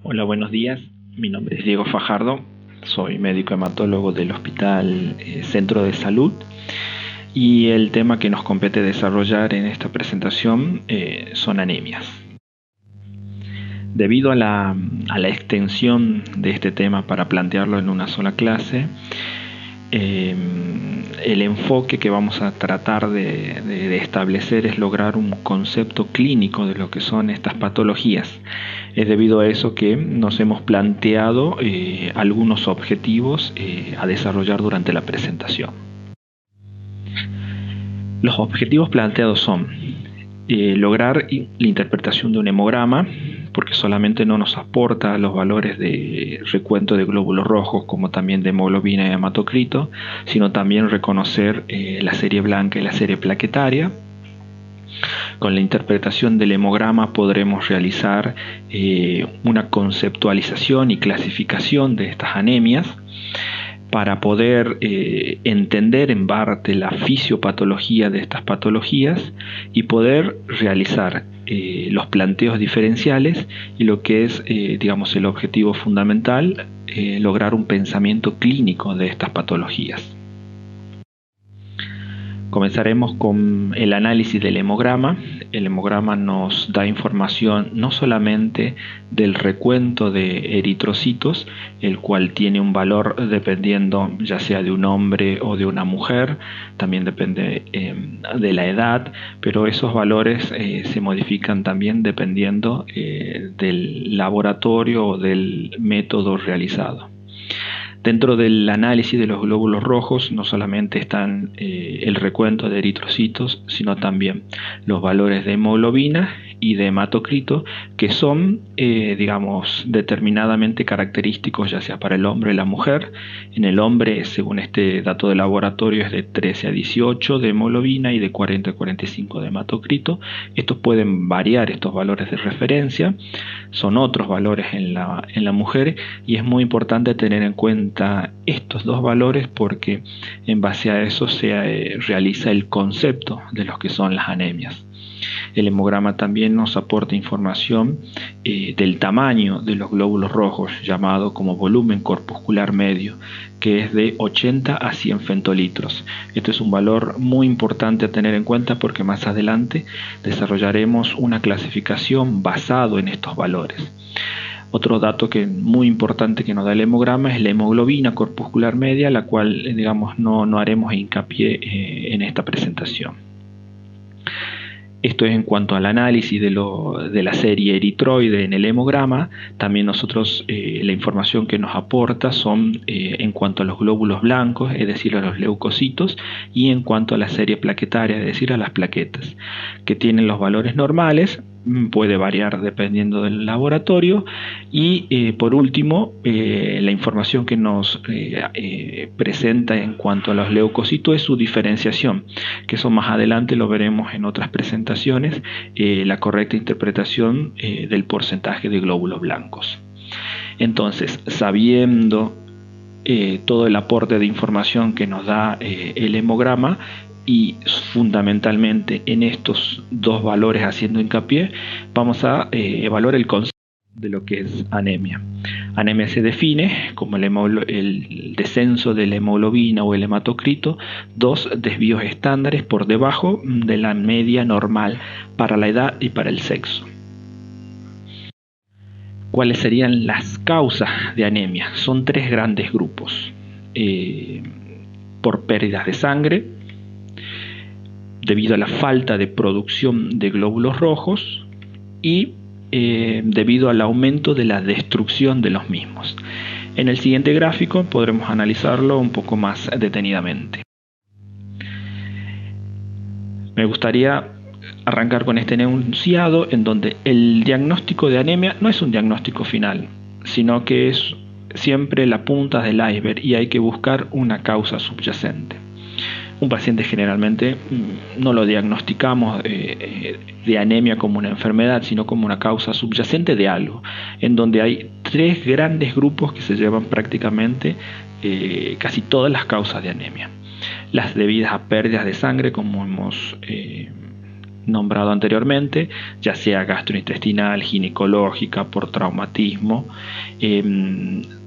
Hola, buenos días. Mi nombre es Diego Fajardo. Soy médico hematólogo del Hospital Centro de Salud. Y el tema que nos compete desarrollar en esta presentación son anemias. Debido a la extensión de este tema para plantearlo en una sola clase, el enfoque que vamos a tratar de establecer es lograr un concepto clínico de lo que son estas patologías. Es debido a eso que nos hemos planteado algunos objetivos a desarrollar durante la presentación. Los objetivos planteados son lograr la interpretación de un hemograma, porque solamente no nos aporta los valores de recuento de glóbulos rojos como también de hemoglobina y hematocrito, sino también reconocer la serie blanca y la serie plaquetaria. Con la interpretación del hemograma podremos realizar una conceptualización y clasificación de estas anemias para poder entender en parte la fisiopatología de estas patologías y poder realizar los planteos diferenciales y lo que es, el objetivo fundamental, lograr un pensamiento clínico de estas patologías. Comenzaremos con el análisis del hemograma. El hemograma nos da información no solamente del recuento de eritrocitos, el cual tiene un valor dependiendo ya sea de un hombre o de una mujer, también depende de la edad, pero esos valores se modifican también dependiendo del laboratorio o del método realizado. Dentro del análisis de los glóbulos rojos no solamente están el recuento de eritrocitos, sino también los valores de hemoglobina y de hematocrito, que son, determinadamente característicos ya sea para el hombre o la mujer. En el hombre, según este dato de laboratorio, es de 13 a 18 de hemoglobina y de 40 a 45 de hematocrito. Estos pueden variar, estos valores de referencia. Son otros valores en la mujer, y es muy importante tener en cuenta estos dos valores porque en base a eso se realiza el concepto de lo que son las anemias. El hemograma también nos aporta información del tamaño de los glóbulos rojos, llamado como volumen corpuscular medio, que es de 80 a 100 femtolitros. Este es un valor muy importante a tener en cuenta porque más adelante desarrollaremos una clasificación basado en estos valores. Otro dato muy importante que nos da el hemograma es la hemoglobina corpuscular media, la cual no haremos hincapié en esta presentación. Esto es en cuanto al análisis de la serie eritroide en el hemograma. También nosotros la información que nos aporta son en cuanto a los glóbulos blancos, es decir, a los leucocitos, y en cuanto a la serie plaquetaria, es decir, a las plaquetas, que tienen los valores normales. Puede variar dependiendo del laboratorio. Y por último, la información que nos presenta en cuanto a los leucocitos es su diferenciación, que eso más adelante lo veremos en otras presentaciones, la correcta interpretación del porcentaje de glóbulos blancos. Entonces, sabiendo todo el aporte de información que nos da el hemograma, y fundamentalmente en estos dos valores haciendo hincapié, vamos a evaluar el concepto de lo que es anemia. Anemia se define como el descenso de la hemoglobina o el hematocrito, dos desvíos estándares por debajo de la media normal para la edad y para el sexo. ¿Cuáles serían las causas de anemia? Son tres grandes grupos: por pérdidas de sangre, debido a la falta de producción de glóbulos rojos y debido al aumento de la destrucción de los mismos. En el siguiente gráfico podremos analizarlo un poco más detenidamente. Me gustaría arrancar con este enunciado en donde el diagnóstico de anemia no es un diagnóstico final, sino que es siempre la punta del iceberg y hay que buscar una causa subyacente. Un paciente generalmente no lo diagnosticamos de anemia como una enfermedad, sino como una causa subyacente de algo, en donde hay tres grandes grupos que se llevan prácticamente casi todas las causas de anemia. Las debidas a pérdidas de sangre, como hemos nombrado anteriormente, ya sea gastrointestinal, ginecológica, por traumatismo,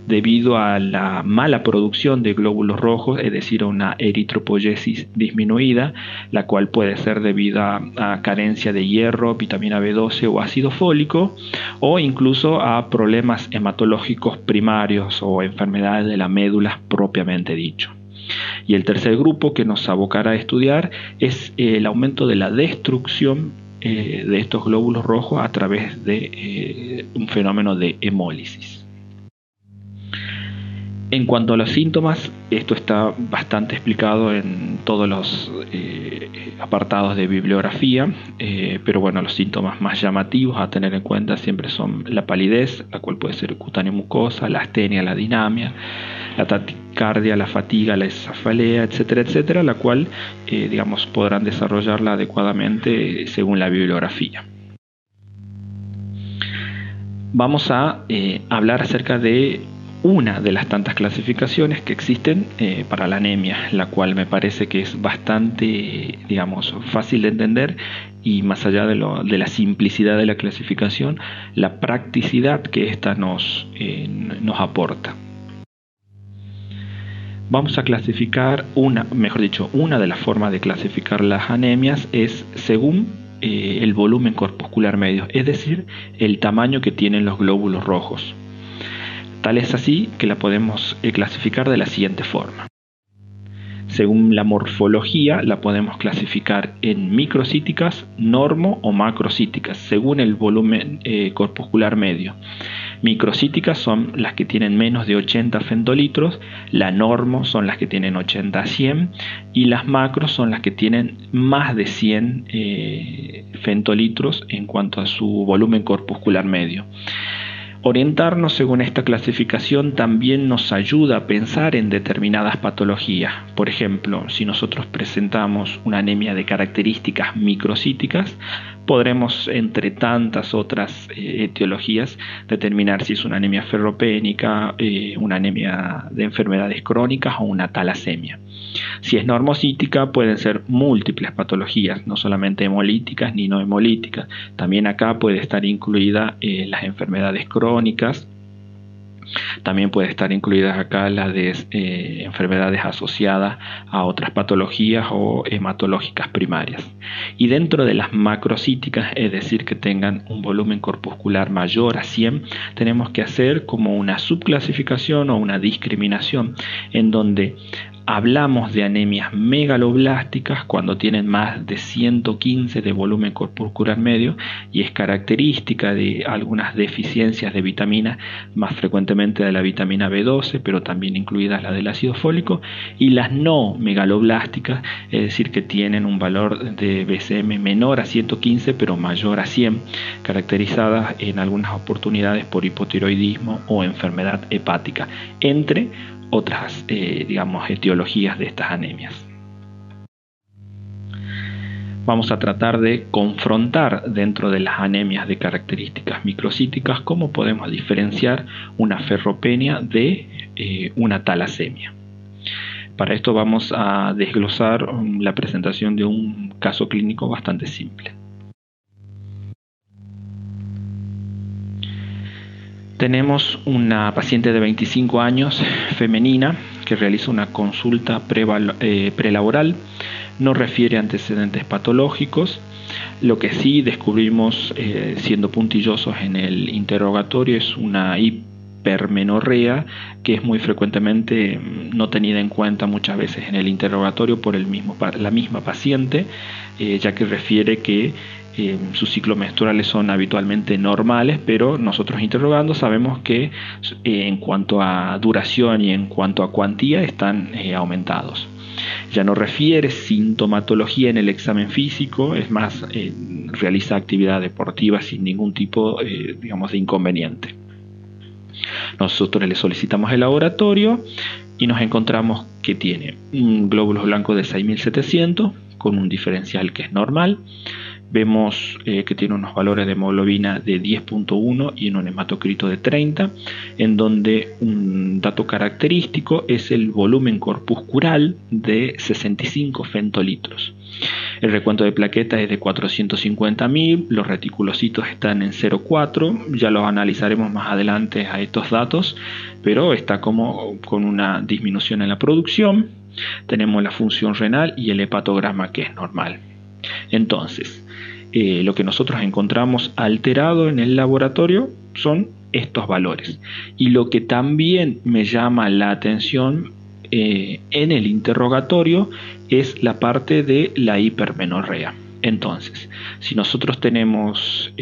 debido a la mala producción de glóbulos rojos, es decir, a una eritropoyesis disminuida, la cual puede ser debido a carencia de hierro, vitamina B12 o ácido fólico, o incluso a problemas hematológicos primarios o enfermedades de la médula propiamente dicho. Y el tercer grupo que nos abocará a estudiar es el aumento de la destrucción de estos glóbulos rojos a través de un fenómeno de hemólisis. En cuanto a los síntomas, esto está bastante explicado en todos los apartados de bibliografía, pero bueno, los síntomas más llamativos a tener en cuenta siempre son la palidez, la cual puede ser cutánea mucosa, la astenia, la dinamia, la taquicardia, la fatiga, la cefalea, etcétera, etcétera, la cual, podrán desarrollarla adecuadamente según la bibliografía. Vamos a hablar acerca de una de las tantas clasificaciones que existen para la anemia, la cual me parece que es bastante, fácil de entender, y más allá de la simplicidad de la clasificación, la practicidad que ésta nos aporta. Vamos a clasificar una de las formas de clasificar las anemias es según el volumen corpuscular medio, es decir, el tamaño que tienen los glóbulos rojos. Tal es así que la podemos clasificar de la siguiente forma. Según la morfología, la podemos clasificar en microcíticas, normo o macrocíticas, según el volumen corpuscular medio. Microcíticas son las que tienen menos de 80 femtolitros, la normo son las que tienen 80 a 100 y las macros son las que tienen más de 100 femtolitros en cuanto a su volumen corpuscular medio. Orientarnos según esta clasificación también nos ayuda a pensar en determinadas patologías. Por ejemplo, si nosotros presentamos una anemia de características microcíticas, podremos, entre tantas otras etiologías, determinar si es una anemia ferropénica, una anemia de enfermedades crónicas o una talasemia. Si es normocítica, pueden ser múltiples patologías, no solamente hemolíticas ni no hemolíticas. También acá puede estar incluida las enfermedades crónicas. También puede estar incluidas acá las de enfermedades asociadas a otras patologías o hematológicas primarias. Y dentro de las macrocíticas, es decir, que tengan un volumen corpuscular mayor a 100, tenemos que hacer como una subclasificación o una discriminación en donde hablamos de anemias megaloblásticas cuando tienen más de 115 de volumen corpuscular medio y es característica de algunas deficiencias de vitaminas, más frecuentemente de la vitamina B12, pero también incluidas la del ácido fólico, y las no megaloblásticas, es decir, que tienen un valor de BCM menor a 115 pero mayor a 100, caracterizadas en algunas oportunidades por hipotiroidismo o enfermedad hepática, entre otras etiologías de estas anemias. Vamos a tratar de confrontar dentro de las anemias de características microcíticas cómo podemos diferenciar una ferropenia de una talasemia. Para esto vamos a desglosar la presentación de un caso clínico bastante simple. Tenemos una paciente de 25 años, femenina, que realiza una consulta prelaboral, no refiere antecedentes patológicos. Lo que sí descubrimos, siendo puntillosos en el interrogatorio, es una hipermenorrea que es muy frecuentemente no tenida en cuenta muchas veces en el interrogatorio por la misma paciente, ya que refiere que sus ciclos menstruales son habitualmente normales, pero nosotros interrogando sabemos que en cuanto a duración y en cuanto a cuantía están aumentados. Ya no refiere sintomatología en el examen físico, es más, realiza actividad deportiva sin ningún tipo de inconveniente. Nosotros le solicitamos el laboratorio y nos encontramos que tiene un glóbulos blancos de 6700 con un diferencial que es normal, Vemos que tiene unos valores de hemoglobina de 10.1 y en un hematocrito de 30, en donde un dato característico es el volumen corpuscural de 65 femtolitros. El recuento de plaquetas es de 450.000, los reticulocitos están en 0,4, ya los analizaremos más adelante a estos datos, pero está como con una disminución en la producción. Tenemos la función renal y el hepatograma, que es normal. Entonces, lo que nosotros encontramos alterado en el laboratorio son estos valores. Y lo que también me llama la atención en el interrogatorio es la parte de la hipermenorrea. Entonces, si nosotros tenemos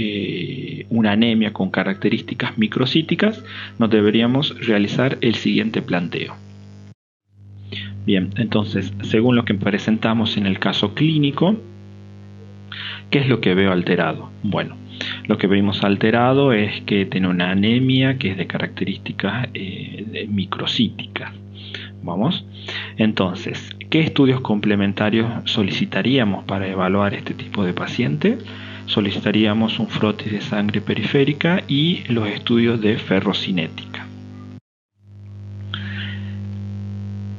una anemia con características microcíticas, nos deberíamos realizar el siguiente planteo. Bien, entonces, según lo que presentamos en el caso clínico, ¿qué es lo que veo alterado? Bueno, lo que vemos alterado es que tiene una anemia que es de características microcíticas. Vamos. Entonces, ¿qué estudios complementarios solicitaríamos para evaluar este tipo de paciente? Solicitaríamos un frotis de sangre periférica y los estudios de ferrocinética.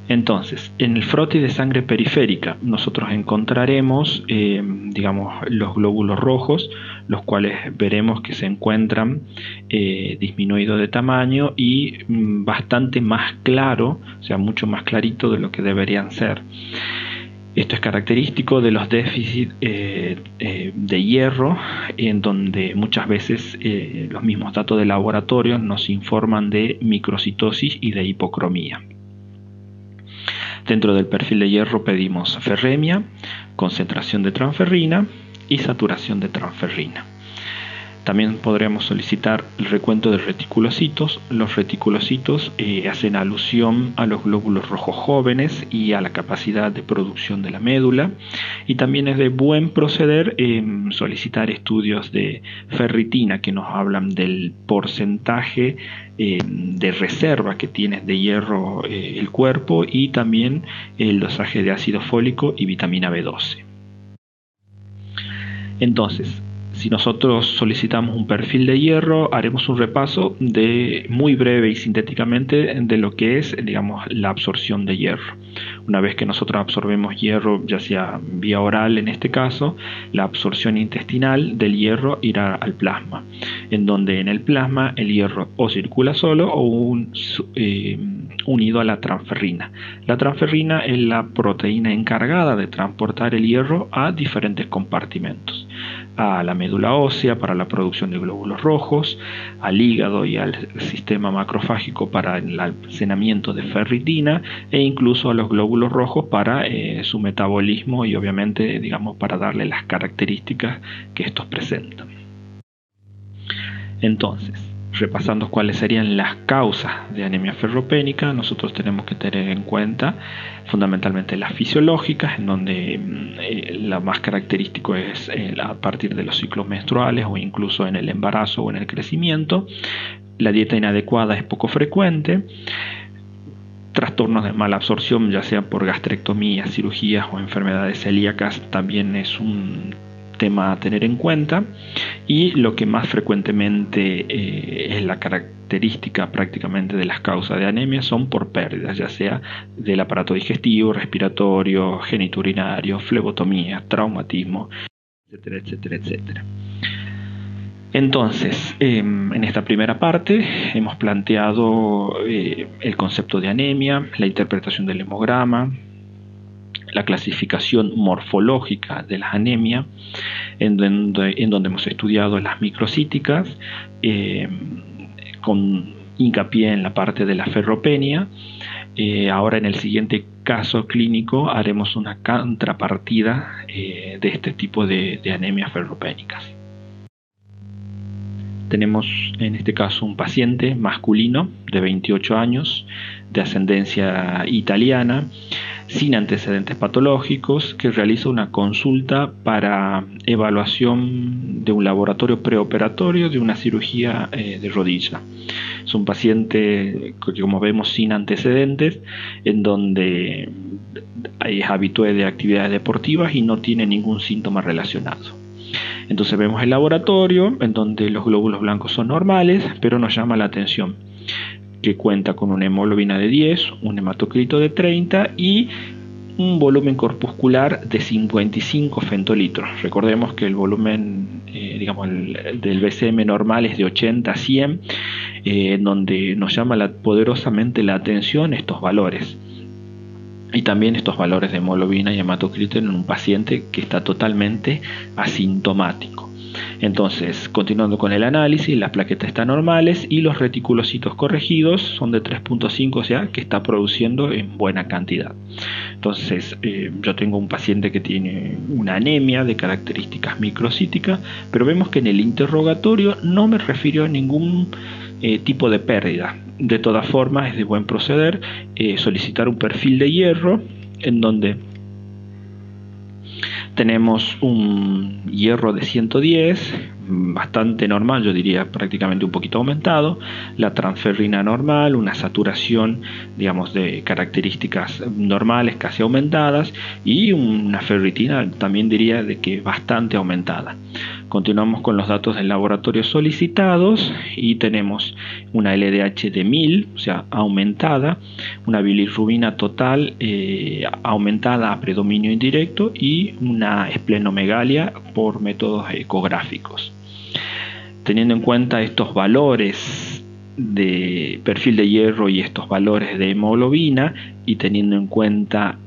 Entonces, en el frotis de sangre periférica nosotros encontraremos, los glóbulos rojos, los cuales veremos que se encuentran disminuidos de tamaño y bastante más claro, o sea, mucho más clarito de lo que deberían ser. Esto es característico de los déficits de hierro, en donde muchas veces los mismos datos de laboratorio nos informan de microcitosis y de hipocromía. Dentro del perfil de hierro pedimos ferremia, concentración de transferrina y saturación de transferrina. También podremos solicitar el recuento de reticulocitos. Los reticulocitos hacen alusión a los glóbulos rojos jóvenes y a la capacidad de producción de la médula. Y también es de buen proceder solicitar estudios de ferritina que nos hablan del porcentaje de reserva que tiene de hierro el cuerpo, y también el dosaje de ácido fólico y vitamina B12. Entonces, si nosotros solicitamos un perfil de hierro, haremos un repaso muy breve y sintéticamente de lo que es, la absorción de hierro. Una vez que nosotros absorbemos hierro, ya sea vía oral en este caso, la absorción intestinal del hierro irá al plasma, en donde en el plasma el hierro o circula solo o unido a la transferrina. La transferrina es la proteína encargada de transportar el hierro a diferentes compartimentos: a la médula ósea para la producción de glóbulos rojos, al hígado y al sistema macrofágico para el almacenamiento de ferritina, e incluso a los glóbulos rojos para su metabolismo y obviamente para darle las características que estos presentan. Entonces, repasando cuáles serían las causas de anemia ferropénica, nosotros tenemos que tener en cuenta fundamentalmente las fisiológicas, en donde la más característico es a partir de los ciclos menstruales o incluso en el embarazo o en el crecimiento. La dieta inadecuada es poco frecuente. Trastornos de mala absorción, ya sea por gastrectomías, cirugías o enfermedades celíacas, también es un tema a tener en cuenta. Y lo que más frecuentemente es la característica prácticamente de las causas de anemia son por pérdidas, ya sea del aparato digestivo, respiratorio, genitourinario, flebotomía, traumatismo, etcétera, etcétera, etcétera. Entonces, en esta primera parte hemos planteado el concepto de anemia, la interpretación del hemograma, la clasificación morfológica de las anemias, en donde hemos estudiado las microcíticas, con hincapié en la parte de la ferropenia. Ahora en el siguiente caso clínico haremos una contrapartida de este tipo de anemias ferropénicas. Tenemos en este caso un paciente masculino de 28 años, de ascendencia italiana, sin antecedentes patológicos, que realiza una consulta para evaluación de un laboratorio preoperatorio de una cirugía de rodilla. Es un paciente, como vemos, sin antecedentes, en donde es habitué de actividades deportivas y no tiene ningún síntoma relacionado. Entonces vemos el laboratorio en donde los glóbulos blancos son normales, pero nos llama la atención que cuenta con una hemoglobina de 10, un hematocrito de 30 y un volumen corpuscular de 55 femtolitros. Recordemos que el volumen del BCM normal es de 80 a 100, donde nos llama poderosamente la atención estos valores. Y también estos valores de hemoglobina y hematocrito en un paciente que está totalmente asintomático. Entonces, continuando con el análisis, las plaquetas están normales y los reticulocitos corregidos son de 3.5, o sea, que está produciendo en buena cantidad. Entonces, yo tengo un paciente que tiene una anemia de características microcíticas, pero vemos que en el interrogatorio no me refirió a ningún tipo de pérdida. De todas formas, es de buen proceder solicitar un perfil de hierro en donde tenemos un hierro de 110, bastante normal, yo diría prácticamente un poquito aumentado, la transferrina normal, una saturación, digamos, de características normales, casi aumentadas, y una ferritina también diría de que bastante aumentada. Continuamos con los datos del laboratorio solicitados y tenemos una LDH de 1000, o sea, aumentada, una bilirrubina total aumentada a predominio indirecto y una esplenomegalia por métodos ecográficos. Teniendo en cuenta estos valores de perfil de hierro y estos valores de hemoglobina y teniendo en cuenta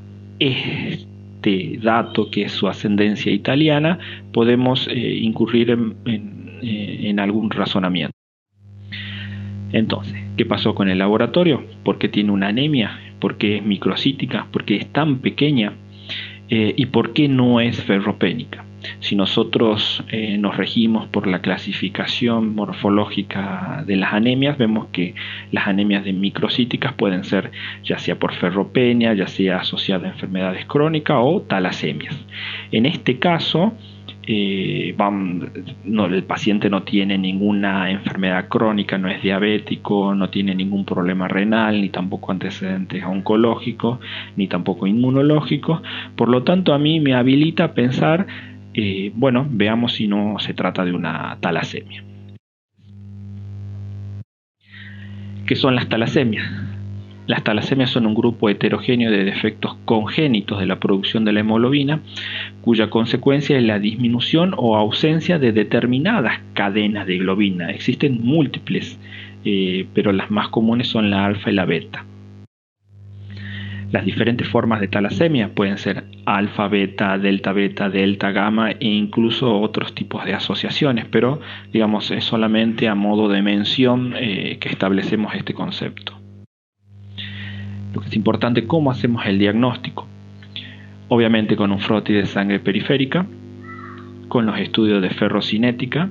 dato que es su ascendencia italiana, podemos incurrir en algún razonamiento. Entonces, ¿qué pasó con el laboratorio? ¿Por qué tiene una anemia? ¿Por qué es microcítica? ¿Por qué es tan pequeña? ¿Y por qué no es ferropénica? Si nosotros nos regimos por la clasificación morfológica de las anemias, vemos que las anemias de microcíticas pueden ser ya sea por ferropenia, ya sea asociada a enfermedades crónicas o talasemias. En este caso, el paciente no tiene ninguna enfermedad crónica, no es diabético, no tiene ningún problema renal, ni tampoco antecedentes oncológicos, ni tampoco inmunológicos. Por lo tanto, a mí me habilita a pensar, veamos si no se trata de una talasemia. ¿Qué son las talasemias? Las talasemias son un grupo heterogéneo de defectos congénitos de la producción de la hemoglobina, cuya consecuencia es la disminución o ausencia de determinadas cadenas de globina. Existen múltiples, pero las más comunes son la alfa y la beta. Las diferentes formas de talasemia pueden ser alfa, beta, delta, gamma e incluso otros tipos de asociaciones, pero digamos es solamente a modo de mención que establecemos este concepto. Lo que es importante, ¿cómo hacemos el diagnóstico? Obviamente con un frotis de sangre periférica, con los estudios de ferrocinética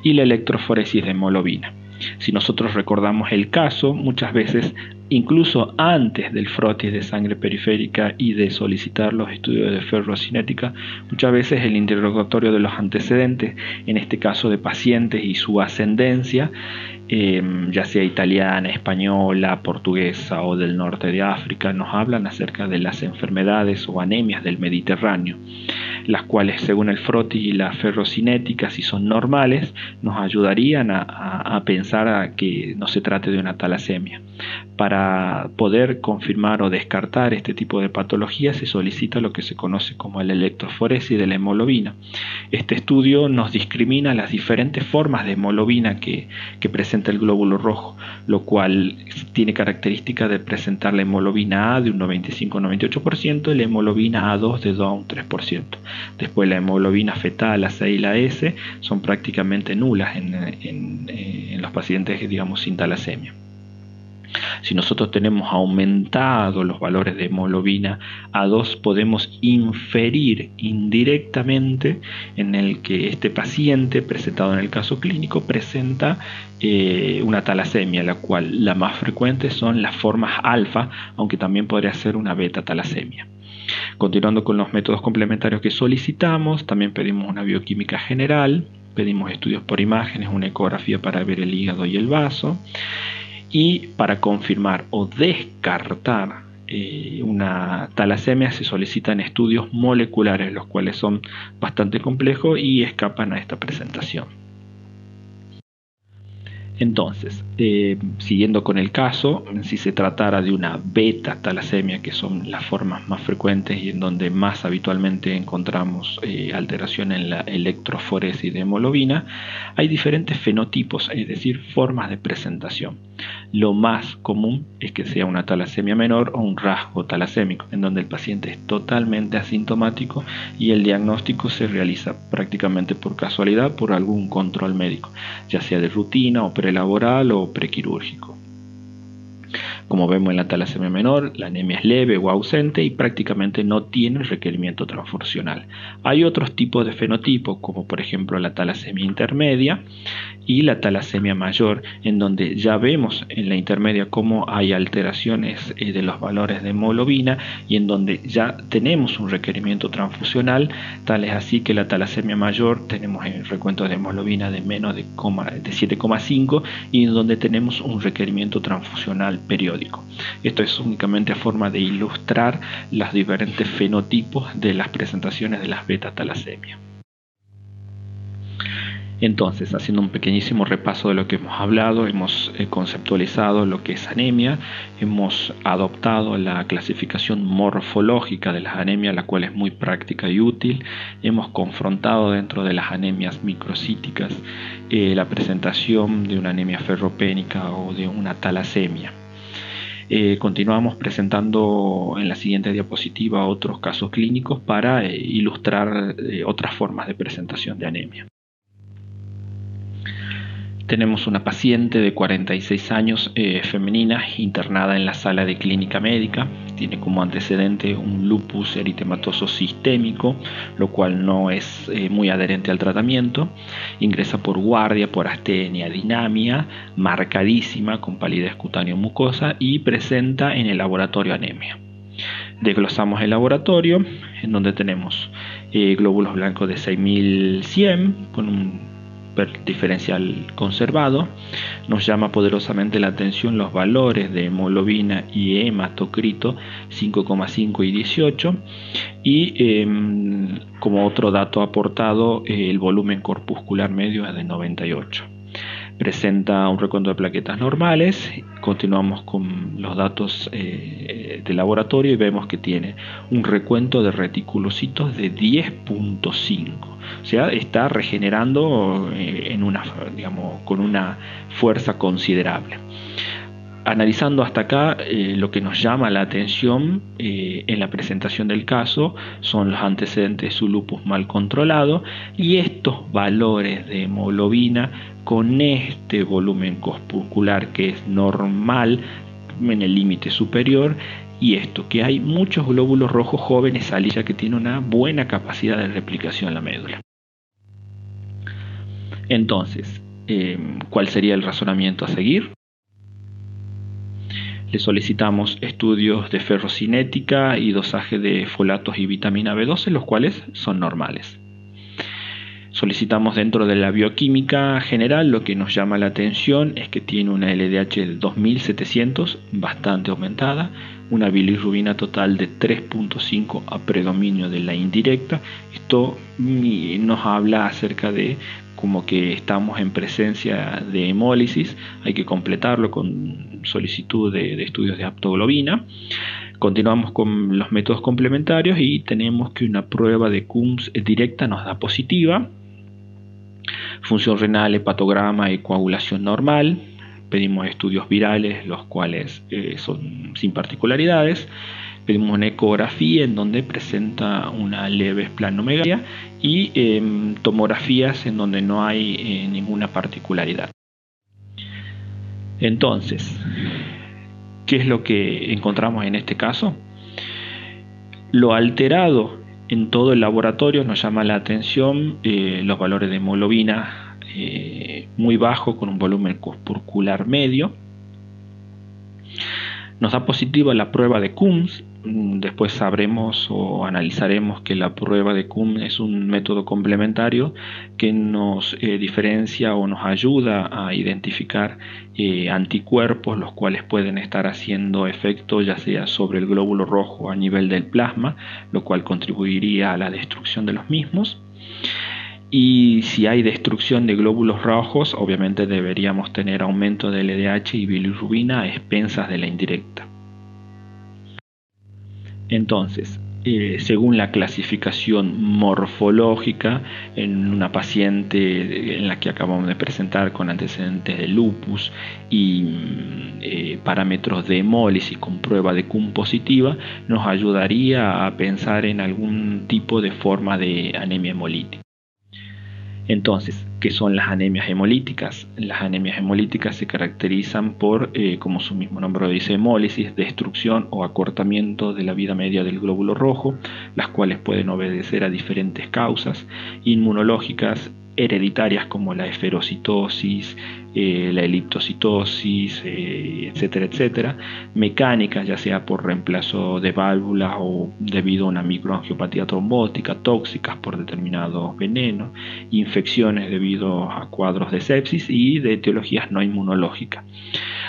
y la electroforesis de hemoglobina. Si nosotros recordamos el caso, muchas veces, incluso antes del frotis de sangre periférica y de solicitar los estudios de ferrocinética, muchas veces el interrogatorio de los antecedentes, en este caso de pacientes y su ascendencia, ya sea italiana, española, portuguesa o del norte de África, nos hablan acerca de las enfermedades o anemias del Mediterráneo, las cuales según el frotis y la ferrocinética, si son normales, nos ayudarían a pensar a que no se trate de una talasemia. Para poder confirmar o descartar este tipo de patología se solicita lo que se conoce como la electroforesis de la hemoglobina. Este estudio nos discrimina las diferentes formas de hemoglobina que presenta el glóbulo rojo, lo cual tiene característica de presentar la hemoglobina A de un 95-98% y la hemoglobina A2 de 2 a un 3%. Después la hemoglobina fetal, la C y la S, son prácticamente nulas en los pacientes, digamos, sin talasemia. Si nosotros tenemos aumentados los valores de hemoglobina A2, podemos inferir indirectamente en el que este paciente, presentado en el caso clínico, presenta una talasemia, la cual la más frecuente son las formas alfa, aunque también podría ser una beta talasemia. Continuando con los métodos complementarios que solicitamos, también pedimos una bioquímica general, pedimos estudios por imágenes, una ecografía para ver el hígado y el vaso. Y para confirmar o descartar una talasemia se solicitan estudios moleculares, los cuales son bastante complejos y escapan a esta presentación. Entonces, siguiendo con el caso, si se tratara de una beta talasemia, que son las formas más frecuentes y en donde más habitualmente encontramos alteración en la electroforesis de hemoglobina, hay diferentes fenotipos, es decir, formas de presentación. Lo más común es que sea una talasemia menor o un rasgo talasémico, en donde el paciente es totalmente asintomático y el diagnóstico se realiza prácticamente por casualidad por algún control médico, ya sea de rutina o prelaboral o prequirúrgico. Como vemos en la talasemia menor, la anemia es leve o ausente y prácticamente no tiene requerimiento transfusional. Hay otros tipos de fenotipos, como por ejemplo la talasemia intermedia y la talasemia mayor, en donde ya vemos en la intermedia cómo hay alteraciones de los valores de hemoglobina y en donde ya tenemos un requerimiento transfusional, tal es así que la talasemia mayor tenemos el recuento de hemoglobina de menos de 7,5 y en donde tenemos un requerimiento transfusional periódico. Esto es únicamente a forma de ilustrar los diferentes fenotipos de las presentaciones de las beta talasemias. Entonces, haciendo un pequeñísimo repaso de lo que hemos hablado, hemos conceptualizado lo que es anemia, hemos adoptado la clasificación morfológica de las anemias, la cual es muy práctica y útil, hemos confrontado dentro de las anemias microcíticas la presentación de una anemia ferropénica o de una talasemia. Continuamos presentando en la siguiente diapositiva otros casos clínicos para ilustrar otras formas de presentación de anemia. Tenemos una paciente de 46 años, femenina, internada en la sala de clínica médica. Tiene como antecedente un lupus eritematoso sistémico, lo cual no es muy adherente al tratamiento. Ingresa por guardia, por astenia dinamia, marcadísima, con palidez cutáneo mucosa y presenta en el laboratorio anemia. Desglosamos el laboratorio, en donde tenemos glóbulos blancos de 6100 con un diferencial conservado. Nos llama poderosamente la atención los valores de hemoglobina y hematocrito 5,5 y 18 y como otro dato aportado, el volumen corpuscular medio es de 98. Presenta un recuento de plaquetas normales. Continuamos con los datos de laboratorio y vemos que tiene un recuento de reticulocitos de 10.5. O sea, está regenerando con una fuerza considerable. Analizando hasta acá, lo que nos llama la atención en la presentación del caso son los antecedentes de su lupus mal controlado y estos valores de hemoglobina con este volumen corpuscular que es normal en el límite superior, y esto, que hay muchos glóbulos rojos jóvenes alisa que tienen una buena capacidad de replicación en la médula. Entonces, ¿cuál sería el razonamiento a seguir? Le solicitamos estudios de ferrocinética y dosaje de folatos y vitamina B12, los cuales son normales. Solicitamos dentro de la bioquímica general, lo que nos llama la atención es que tiene una LDH de 2700, bastante aumentada, una bilirrubina total de 3.5 a predominio de la indirecta. Esto nos habla acerca de como que estamos en presencia de hemólisis, hay que completarlo con solicitud de estudios de aptoglobina. Continuamos con los métodos complementarios y tenemos que una prueba de Coombs directa nos da positiva. Función renal, hepatograma y coagulación normal. Pedimos estudios virales, los cuales son sin particularidades. Pedimos una ecografía en donde presenta una leve esplenomegalia y tomografías en donde no hay ninguna particularidad. Entonces, ¿qué es lo que encontramos en este caso? Lo alterado en todo el laboratorio nos llama la atención los valores de hemoglobina muy bajos con un volumen corpuscular medio. Nos da positiva la prueba de Coombs, después sabremos o analizaremos que la prueba de Kuhn es un método complementario que nos diferencia o nos ayuda a identificar anticuerpos, los cuales pueden estar haciendo efecto ya sea sobre el glóbulo rojo a nivel del plasma, lo cual contribuiría a la destrucción de los mismos. Y si hay destrucción de glóbulos rojos, obviamente deberíamos tener aumento del LDH y bilirrubina a expensas de la indirecta. Entonces, según la clasificación morfológica, en una paciente en la que acabamos de presentar con antecedentes de lupus y parámetros de hemólisis con prueba de Kuhn positiva, nos ayudaría a pensar en algún tipo de forma de anemia hemolítica. Entonces, ¿qué son las anemias hemolíticas? Las anemias hemolíticas se caracterizan por, como su mismo nombre lo dice, hemólisis, destrucción o acortamiento de la vida media del glóbulo rojo, las cuales pueden obedecer a diferentes causas inmunológicas, hereditarias como la esferocitosis, la eliptocitosis, etcétera, etcétera, mecánicas, ya sea por reemplazo de válvulas o debido a una microangiopatía trombótica, tóxicas por determinados venenos, infecciones debido a cuadros de sepsis y de etiologías no inmunológicas.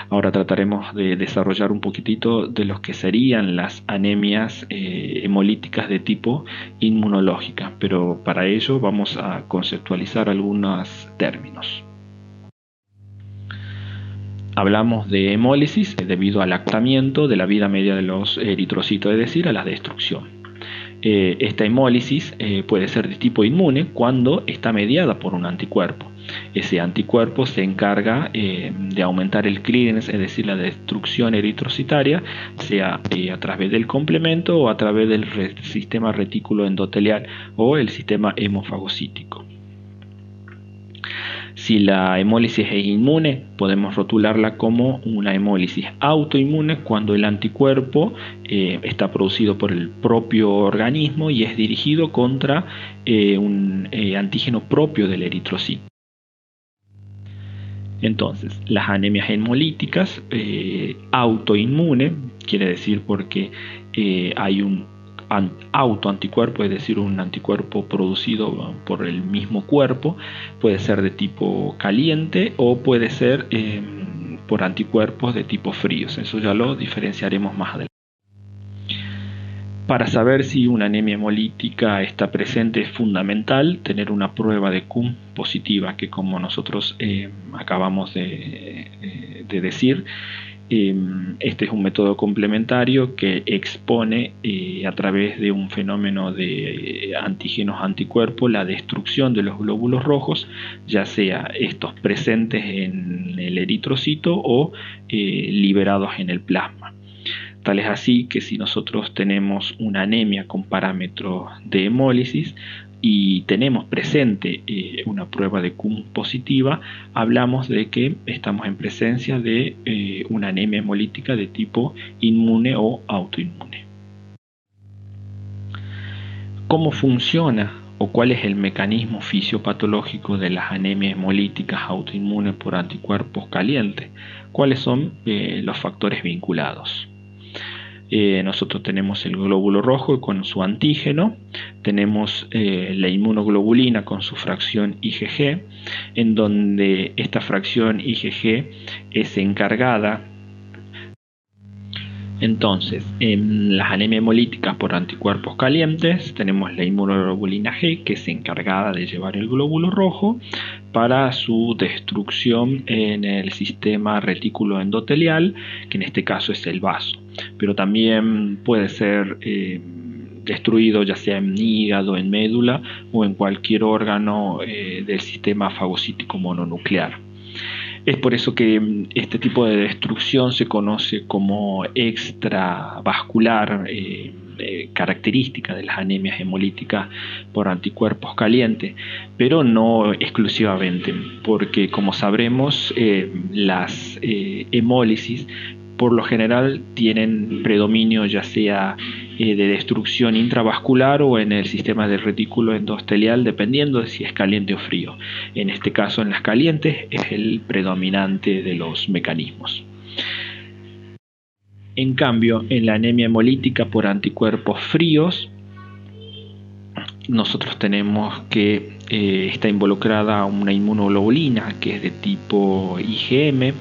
Ahora trataremos de desarrollar un poquitito de lo que serían las anemias hemolíticas de tipo inmunológica, pero para ello vamos a conceptualizar algunos términos. Hablamos de hemólisis debido al acortamiento de la vida media de los eritrocitos, es decir, a la destrucción. Esta hemólisis puede ser de tipo inmune cuando está mediada por un anticuerpo. Ese anticuerpo se encarga de aumentar el clearance, es decir, la destrucción eritrocitaria, sea a través del complemento o a través del sistema retículo endotelial o el sistema hemofagocítico. Si la hemólisis es inmune, podemos rotularla como una hemólisis autoinmune cuando el anticuerpo está producido por el propio organismo y es dirigido contra un antígeno propio del eritrocito. Entonces, las anemias hemolíticas autoinmune, quiere decir porque hay un autoanticuerpo, es decir, un anticuerpo producido por el mismo cuerpo, puede ser de tipo caliente o puede ser por anticuerpos de tipo fríos. Eso ya lo diferenciaremos más adelante. Para saber si una anemia hemolítica está presente es fundamental tener una prueba de Kuhn positiva, que como nosotros acabamos de decir, este es un método complementario que expone a través de un fenómeno de antígenos anticuerpos la destrucción de los glóbulos rojos, ya sea estos presentes en el eritrocito o liberados en el plasma. Tal es así que si nosotros tenemos una anemia con parámetros de hemólisis y tenemos presente una prueba de Kuhn positiva, hablamos de que estamos en presencia de una anemia hemolítica de tipo inmune o autoinmune. ¿Cómo funciona o cuál es el mecanismo fisiopatológico de las anemias hemolíticas autoinmunes por anticuerpos calientes? ¿Cuáles son los factores vinculados? Nosotros tenemos el glóbulo rojo con su antígeno, tenemos la inmunoglobulina con su fracción IgG, en donde esta fracción IgG es encargada. Entonces, en las anemias hemolíticas por anticuerpos calientes tenemos la inmunoglobulina G, que es encargada de llevar el glóbulo rojo para su destrucción en el sistema retículo endotelial, que en este caso es el vaso, pero también puede ser destruido ya sea en hígado, en médula o en cualquier órgano del sistema fagocítico mononuclear. Es por eso que este tipo de destrucción se conoce como extravascular, característica de las anemias hemolíticas por anticuerpos calientes, pero no exclusivamente, porque como sabremos las hemólisis por lo general tienen predominio ya sea de destrucción intravascular o en el sistema del retículo endotelial, dependiendo de si es caliente o frío. En este caso, en las calientes es el predominante de los mecanismos. En cambio, en la anemia hemolítica por anticuerpos fríos, nosotros tenemos que está involucrada una inmunoglobulina que es de tipo IgM,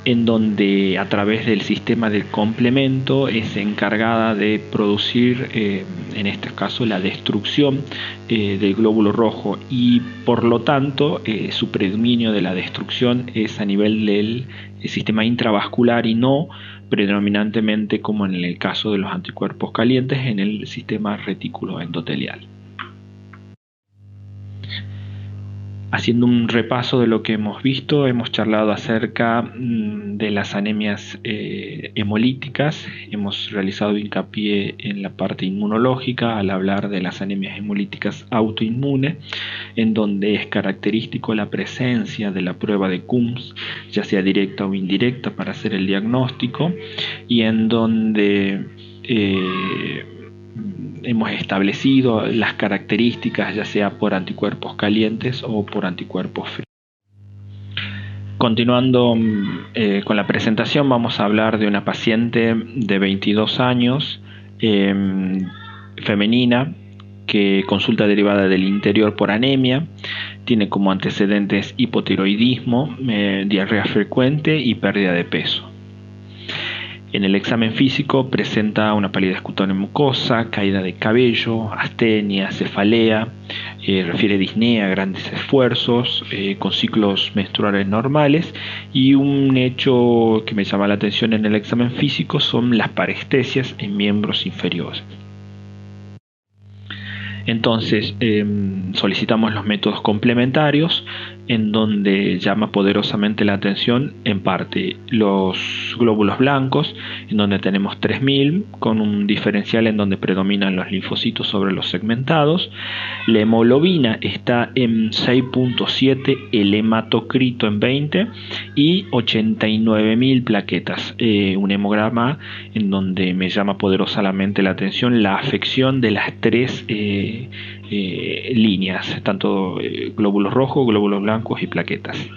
en donde a través del sistema del complemento es encargada de producir, en este caso, la destrucción del glóbulo rojo, y por lo tanto su predominio de la destrucción es a nivel del sistema intravascular y no predominantemente, como en el caso de los anticuerpos calientes, en el sistema retículo endotelial. Haciendo un repaso de lo que hemos visto, hemos charlado acerca de las anemias hemolíticas, hemos realizado hincapié en la parte inmunológica al hablar de las anemias hemolíticas autoinmunes, en donde es característico la presencia de la prueba de Coombs, ya sea directa o indirecta, para hacer el diagnóstico, y en donde hemos establecido las características, ya sea por anticuerpos calientes o por anticuerpos fríos. Continuando con la presentación, vamos a hablar de una paciente de 22 años, femenina, que consulta derivada del interior por anemia, tiene como antecedentes hipotiroidismo, diarrea frecuente y pérdida de peso. En el examen físico presenta una palidez cutánea mucosa, caída de cabello, astenia, cefalea, refiere disnea, grandes esfuerzos, con ciclos menstruales normales, y un hecho que me llama la atención en el examen físico son las parestesias en miembros inferiores. Entonces solicitamos los métodos complementarios, en donde llama poderosamente la atención en parte los glóbulos blancos, en donde tenemos 3000 con un diferencial en donde predominan los linfocitos sobre los segmentados. La hemoglobina está en 6.7, el hematocrito en 20 y 89.000 plaquetas. Un hemograma en donde me llama poderosamente la atención la afección de las tres líneas, tanto glóbulos rojos, glóbulos blancos y plaquetas.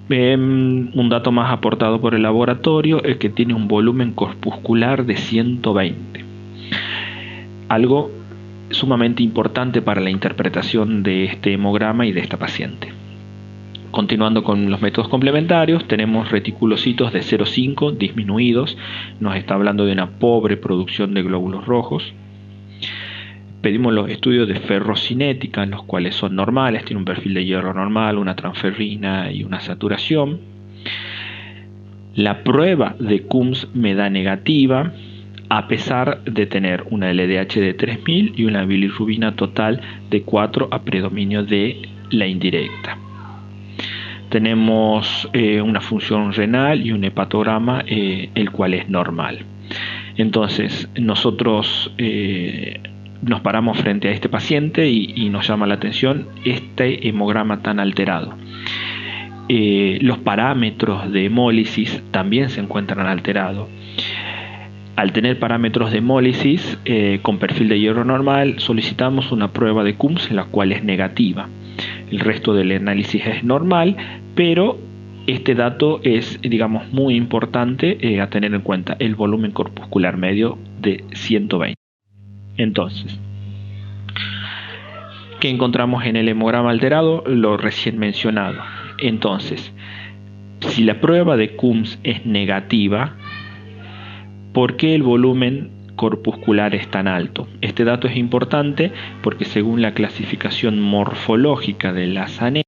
Un dato más aportado por el laboratorio es que tiene un volumen corpuscular de 120, algo sumamente importante para la interpretación de este hemograma y de esta paciente. Continuando con los métodos complementarios, tenemos reticulocitos de 0,5 disminuidos, nos está hablando de una pobre producción de glóbulos rojos. Pedimos los estudios de ferrocinética, los cuales son normales, tiene un perfil de hierro normal, una transferrina y una saturación. La prueba de Coombs me da negativa, a pesar de tener una LDH de 3000 y una bilirrubina total de 4 a predominio de la indirecta. Tenemos una función renal y un hepatograma, el cual es normal. Entonces, nosotros nos paramos frente a este paciente y nos llama la atención este hemograma tan alterado. Los parámetros de hemólisis también se encuentran alterados. Al tener parámetros de hemólisis con perfil de hierro normal, solicitamos una prueba de Coombs, la cual es negativa. El resto del análisis es normal, pero este dato es, digamos, muy importante a tener en cuenta, el volumen corpuscular medio de 120. Entonces, ¿qué encontramos en el hemograma alterado? Lo recién mencionado. Entonces, si la prueba de Coombs es negativa, ¿por qué el volumen corpuscular es tan alto? Este dato es importante porque según la clasificación morfológica de las anemias,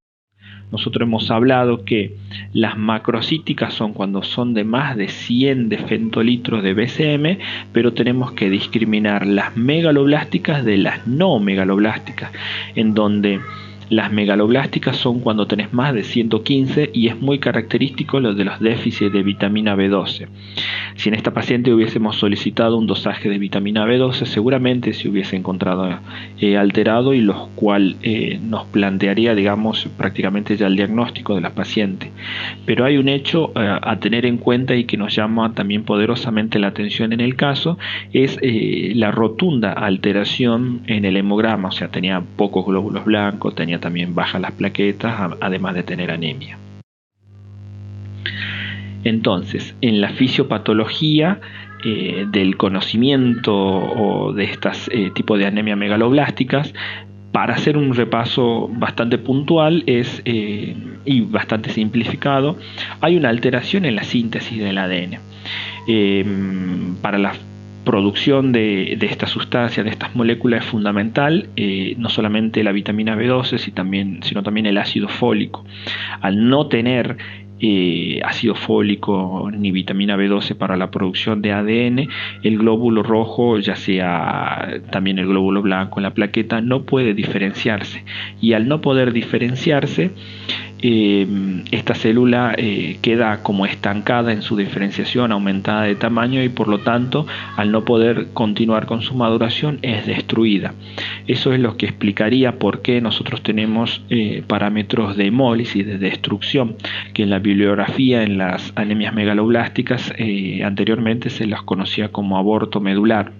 nosotros hemos hablado que las macrocíticas son cuando son de más de 100 de femtolitros de BCM, pero tenemos que discriminar las megaloblásticas de las no megaloblásticas, en donde las megaloblásticas son cuando tenés más de 115 y es muy característico lo de los déficits de vitamina B12. Si en esta paciente hubiésemos solicitado un dosaje de vitamina B12, seguramente se hubiese encontrado alterado, y lo cual nos plantearía, digamos, prácticamente ya el diagnóstico de la paciente. Pero hay un hecho a tener en cuenta y que nos llama también poderosamente la atención en el caso, es la rotunda alteración en el hemograma, o sea, tenía pocos glóbulos blancos, tenía también bajas las plaquetas, además de tener anemia. Entonces, en la fisiopatología del conocimiento o de estas tipos de anemia megaloblásticas, para hacer un repaso bastante puntual y bastante simplificado, hay una alteración en la síntesis del ADN. Para la producción de esta sustancia, de estas moléculas, es fundamental no solamente la vitamina B12, sino también el ácido fólico. Al no tener ácido fólico ni vitamina B12 para la producción de ADN, el glóbulo rojo, ya sea también el glóbulo blanco en la plaqueta, no puede diferenciarse, y al no poder diferenciarse, esta célula queda como estancada en su diferenciación, aumentada de tamaño, y por lo tanto, al no poder continuar con su maduración, es destruida. Eso es lo que explicaría por qué nosotros tenemos parámetros de hemólisis, de destrucción, que en la bibliografía, en las anemias megaloblásticas, anteriormente se las conocía como aborto medular.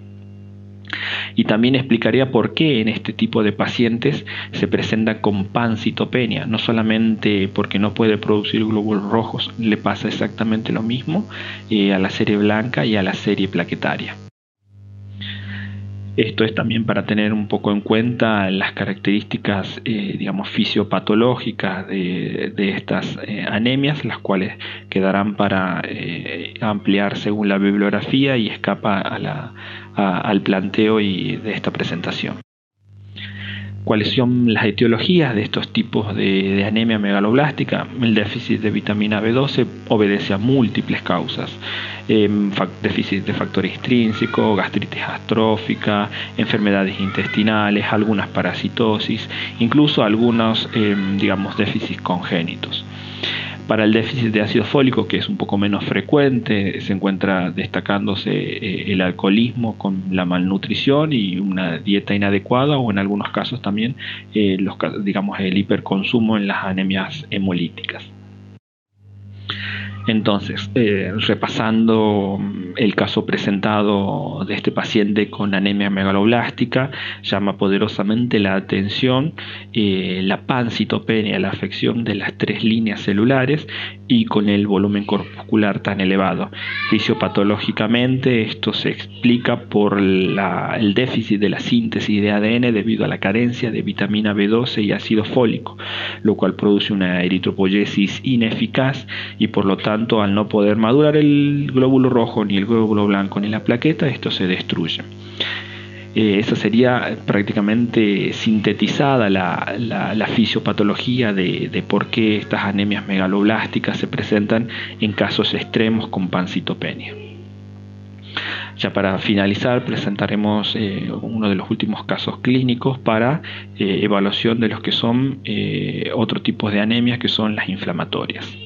Y también explicaría por qué en este tipo de pacientes se presenta con pancitopenia, no solamente porque no puede producir glóbulos rojos, le pasa exactamente lo mismo a la serie blanca y a la serie plaquetaria. Esto es también para tener un poco en cuenta las características, fisiopatológicas de estas anemias, las cuales quedarán para ampliar según la bibliografía y escapa al planteo de esta presentación. ¿Cuáles son las etiologías de estos tipos de anemia megaloblástica? El déficit de vitamina B12 obedece a múltiples causas. Déficit de factor extrínseco, gastritis astrófica, enfermedades intestinales, algunas parasitosis, incluso algunos déficits congénitos. Para el déficit de ácido fólico, que es un poco menos frecuente, se encuentra destacándose el alcoholismo con la malnutrición y una dieta inadecuada, o en algunos casos también el hiperconsumo en las anemias hemolíticas. Entonces, repasando el caso presentado de este paciente con anemia megaloblástica, llama poderosamente la atención la pancitopenia, la afección de las 3 líneas celulares y con el volumen corpuscular tan elevado. Fisiopatológicamente, esto se explica por el déficit de la síntesis de ADN debido a la carencia de vitamina B12 y ácido fólico, lo cual produce una eritropoyesis ineficaz, y por lo tanto, al no poder madurar el glóbulo rojo, ni el glóbulo blanco, ni la plaqueta, esto se destruye. Esa sería prácticamente sintetizada la fisiopatología de por qué estas anemias megaloblásticas se presentan en casos extremos con pancitopenia. Ya para finalizar, presentaremos uno de los últimos casos clínicos para evaluación de los que son otro tipo de anemias, que son las inflamatorias.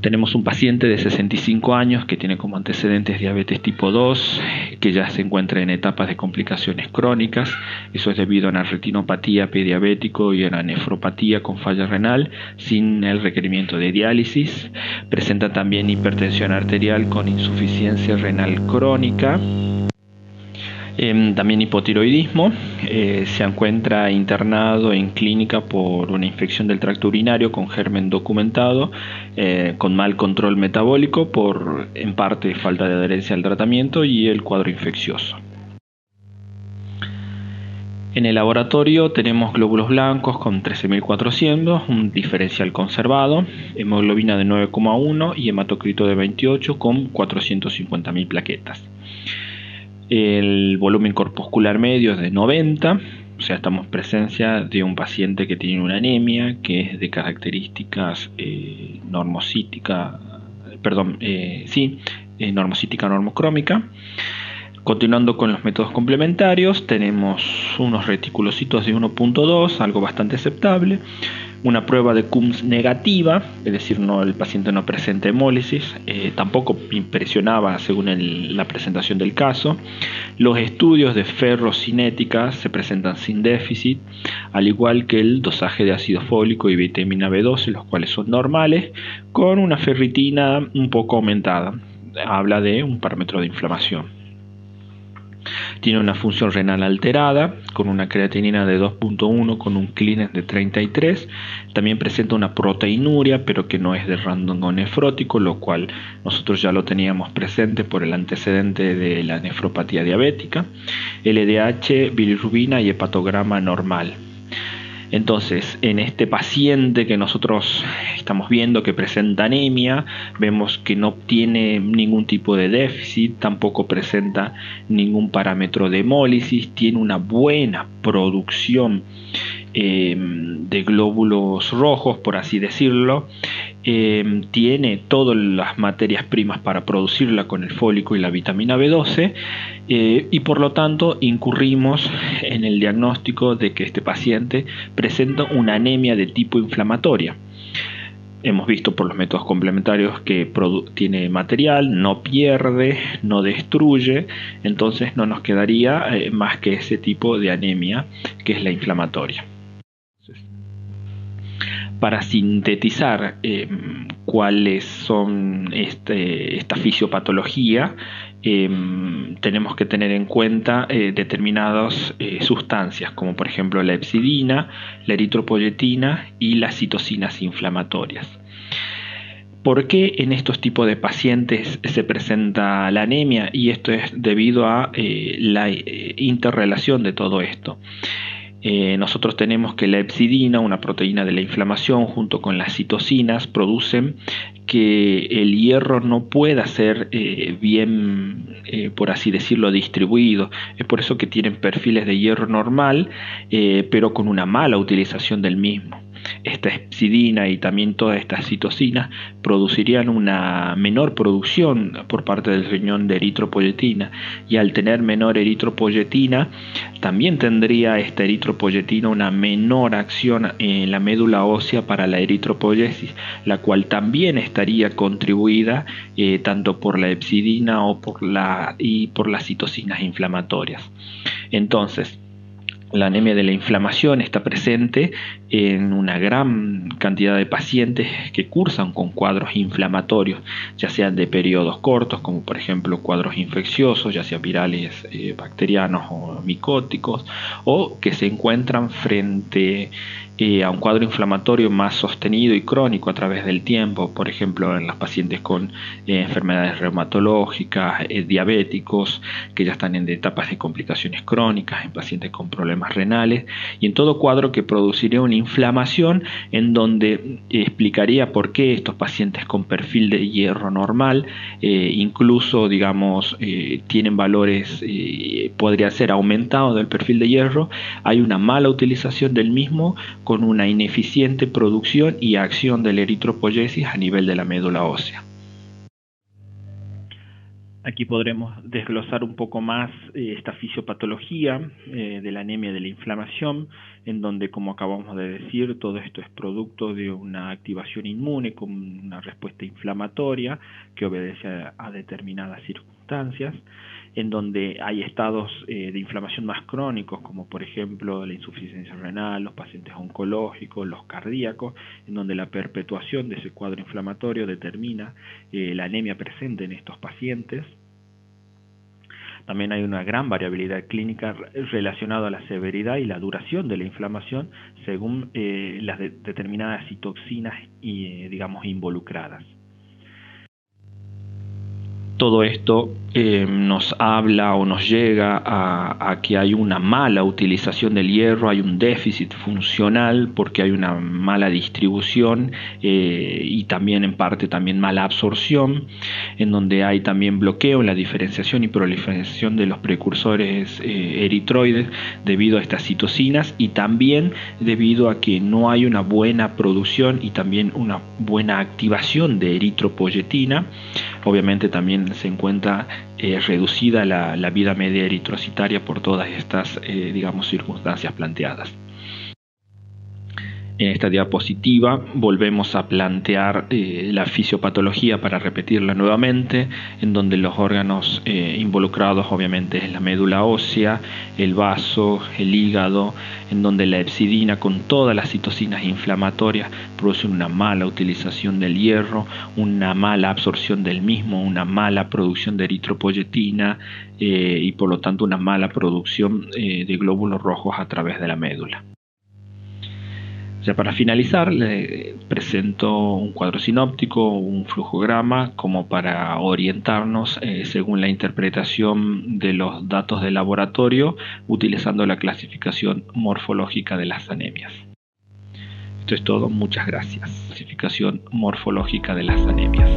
Tenemos un paciente de 65 años que tiene como antecedentes diabetes tipo 2, que ya se encuentra en etapas de complicaciones crónicas. Eso es debido a una retinopatía prediabético y a una nefropatía con falla renal sin el requerimiento de diálisis. Presenta también hipertensión arterial con insuficiencia renal crónica. También hipotiroidismo. Se encuentra internado en clínica por una infección del tracto urinario con germen documentado, con mal control metabólico por, en parte, falta de adherencia al tratamiento y el cuadro infeccioso. En el laboratorio tenemos glóbulos blancos con 13.400, un diferencial conservado, hemoglobina de 9,1 y hematocrito de 28 con 450.000 plaquetas. El volumen corpuscular medio es de 90, o sea, estamos en presencia de un paciente que tiene una anemia que es de características normocítica normocrómica. Continuando con los métodos complementarios, tenemos unos reticulocitos de 1.2, algo bastante aceptable. Una prueba de Coombs negativa, es decir, el paciente no presenta hemólisis, tampoco impresionaba según la presentación del caso. Los estudios de ferrocinética se presentan sin déficit, al igual que el dosaje de ácido fólico y vitamina B12, los cuales son normales, con una ferritina un poco aumentada. Habla de un parámetro de inflamación. Tiene una función renal alterada, con una creatinina de 2.1, con un clearance de 33. También presenta una proteinuria, pero que no es de rango nefrótico, lo cual nosotros ya lo teníamos presente por el antecedente de la nefropatía diabética. LDH, bilirrubina y hepatograma normal. Entonces, en este paciente que nosotros estamos viendo que presenta anemia, vemos que no tiene ningún tipo de déficit, tampoco presenta ningún parámetro de hemólisis, tiene una buena producción de glóbulos rojos, por así decirlo. Tiene todas las materias primas para producirla con el fólico y la vitamina B12, y por lo tanto incurrimos en el diagnóstico de que este paciente presenta una anemia de tipo inflamatoria. Hemos visto por los métodos complementarios que tiene material, no pierde, no destruye, entonces no nos quedaría más que ese tipo de anemia, que es la inflamatoria. Para sintetizar cuáles son esta fisiopatología, tenemos que tener en cuenta determinadas sustancias, como por ejemplo la hepcidina, la eritropoyetina y las citocinas inflamatorias. ¿Por qué en estos tipos de pacientes se presenta la anemia? Y esto es debido a la interrelación de todo esto. Nosotros tenemos que la hepcidina, una proteína de la inflamación, junto con las citocinas, producen que el hierro no pueda ser bien, por así decirlo, distribuido. Es por eso que tienen perfiles de hierro normal, pero con una mala utilización del mismo. Esta hepcidina y también todas estas citocinas producirían una menor producción por parte del riñón de eritropoyetina, y al tener menor eritropoyetina también tendría esta eritropoyetina una menor acción en la médula ósea para la eritropoyesis, la cual también estaría contribuida tanto por la hepcidina y por las citocinas inflamatorias. Entonces, la anemia de la inflamación está presente en una gran cantidad de pacientes que cursan con cuadros inflamatorios, ya sean de periodos cortos, como por ejemplo cuadros infecciosos, ya sean virales, bacterianos o micóticos, o que se encuentran frente a un cuadro inflamatorio más sostenido y crónico a través del tiempo, por ejemplo en los pacientes con enfermedades reumatológicas, diabéticos, que ya están en etapas de complicaciones crónicas, en pacientes con problemas renales, y en todo cuadro que produciría una inflamación en donde explicaría por qué estos pacientes con perfil de hierro normal, incluso digamos tienen valores, podría ser aumentado del perfil de hierro, hay una mala utilización del mismo, con una ineficiente producción y acción de la eritropoyesis a nivel de la médula ósea. Aquí podremos desglosar un poco más esta fisiopatología de la anemia de la inflamación, en donde, como acabamos de decir, todo esto es producto de una activación inmune con una respuesta inflamatoria que obedece a determinadas circunstancias, en donde hay estados de inflamación más crónicos, como por ejemplo la insuficiencia renal, los pacientes oncológicos, los cardíacos, en donde la perpetuación de ese cuadro inflamatorio determina la anemia presente en estos pacientes. También hay una gran variabilidad clínica relacionada a la severidad y la duración de la inflamación según las determinadas citoxinas digamos involucradas. Todo esto nos habla o nos llega a que hay una mala utilización del hierro, hay un déficit funcional porque hay una mala distribución y también en parte también mala absorción, en donde hay también bloqueo en la diferenciación y proliferación de los precursores eritroides debido a estas citocinas, y también debido a que no hay una buena producción y también una buena activación de eritropoyetina. Obviamente también se encuentra reducida la vida media eritrocitaria por todas estas digamos circunstancias planteadas. En esta diapositiva volvemos a plantear la fisiopatología para repetirla nuevamente, en donde los órganos involucrados obviamente es la médula ósea, el vaso, el hígado, en donde la hepcidina con todas las citocinas inflamatorias produce una mala utilización del hierro, una mala absorción del mismo, una mala producción de eritropoyetina y por lo tanto una mala producción de glóbulos rojos a través de la médula. Ya para finalizar, le presento un cuadro sinóptico, un flujograma, como para orientarnos según la interpretación de los datos de laboratorio, utilizando la clasificación morfológica de las anemias. Esto es todo, muchas gracias. Clasificación morfológica de las anemias.